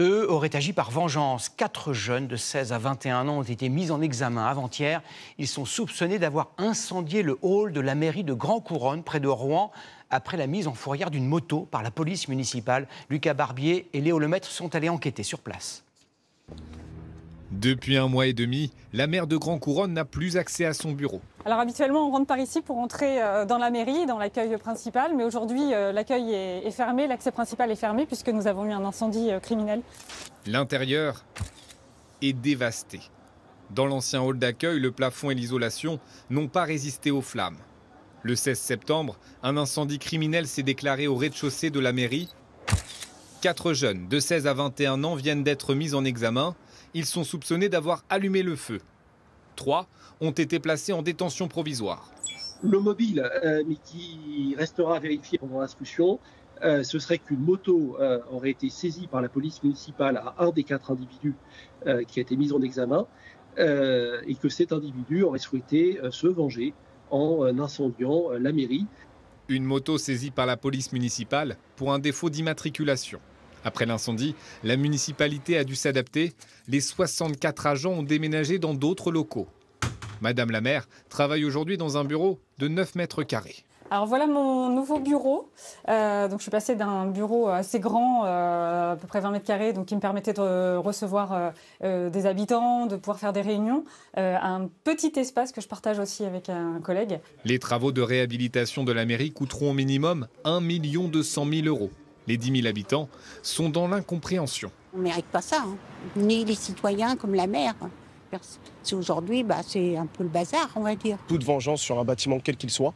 Eux auraient agi par vengeance. 4 jeunes de 16 à 21 ans ont été mis en examen avant-hier. Ils sont soupçonnés d'avoir incendié le hall de la mairie de Grand Couronne, près de Rouen, après la mise en fourrière d'une moto par la police municipale. Lucas Barbier et Léo Lemaitre sont allés enquêter sur place. Depuis 1 mois et demi, la maire de Grand Couronne n'a plus accès à son bureau. Alors habituellement, on rentre par ici pour entrer dans la mairie, dans l'accueil principal. Mais aujourd'hui, l'accueil est fermé, l'accès principal est fermé puisque nous avons eu un incendie criminel. L'intérieur est dévasté. Dans l'ancien hall d'accueil, le plafond et l'isolation n'ont pas résisté aux flammes. Le 16 septembre, un incendie criminel s'est déclaré au rez-de-chaussée de la mairie. 4 jeunes de 16 à 21 ans viennent d'être mis en examen. Ils sont soupçonnés d'avoir allumé le feu. 3 ont été placés en détention provisoire. Le mobile, mais qui restera vérifié pendant l'instruction, ce serait qu'une moto aurait été saisie par la police municipale à un des 4 individus qui a été mis en examen et que cet individu aurait souhaité se venger en incendiant la mairie. Une moto saisie par la police municipale pour un défaut d'immatriculation. Après l'incendie, la municipalité a dû s'adapter. Les 64 agents ont déménagé dans d'autres locaux. Madame la maire travaille aujourd'hui dans un bureau de 9 mètres carrés. Alors voilà mon nouveau bureau. Donc je suis passée d'un bureau assez grand, à peu près 20 mètres carrés, donc qui me permettait de recevoir des habitants, de pouvoir faire des réunions, à un petit espace que je partage aussi avec un collègue. Les travaux de réhabilitation de la mairie coûteront au minimum 1 200 000 €. Les 10 000 habitants sont dans l'incompréhension. On ne mérite pas ça, hein. Ni les citoyens comme la maire. Aujourd'hui, c'est un peu le bazar, on va dire. Toute vengeance sur un bâtiment quel qu'il soit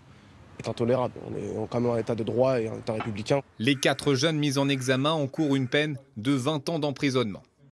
est intolérable. On est quand même en état de droit et en état républicain. Les 4 jeunes mis en examen encourent une peine de 20 ans d'emprisonnement.